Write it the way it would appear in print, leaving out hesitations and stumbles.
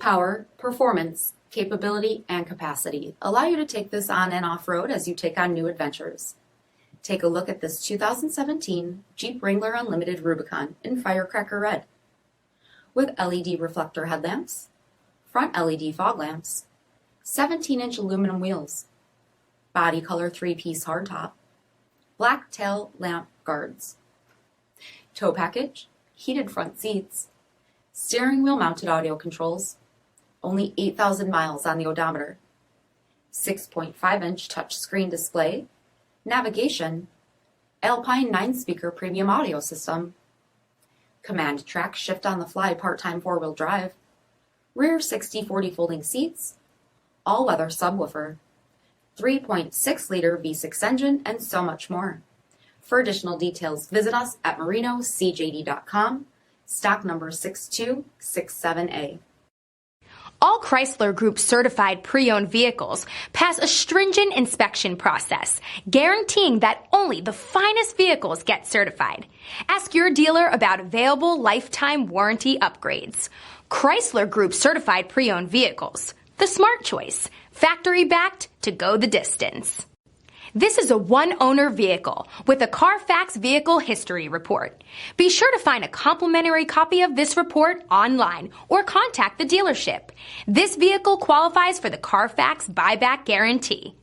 Power, performance, capability, and capacity allow you to take this on and off-road as you take on new adventures. Take a look at this 2017 Jeep Wrangler Unlimited Rubicon in Firecracker Red. With LED reflector headlamps, front LED fog lamps, 17-inch aluminum wheels, body color 3-piece hardtop, black tail lamp guards, tow package, heated front seats, steering wheel mounted audio controls, only 8,000 miles on the odometer, 6.5-inch touchscreen display, navigation, ALPINE 9-speaker premium audio system, command track shift on the fly part-time 4-wheel drive, rear 60/40 folding seats, all-weather subwoofer, 3.6-liter V6 engine, and so much more. For additional details, visit us at marinocjd.com, stock number 6267A. All Chrysler Group certified pre-owned vehicles pass a stringent inspection process, guaranteeing that only the finest vehicles get certified. Ask your dealer about available lifetime warranty upgrades. Chrysler Group certified pre-owned vehicles, the smart choice, factory backed to go the distance. This is a one-owner vehicle with a CARFAX vehicle history report. Be sure to find a complimentary copy of this report online or contact the dealership. This vehicle qualifies for the CARFAX buyback guarantee.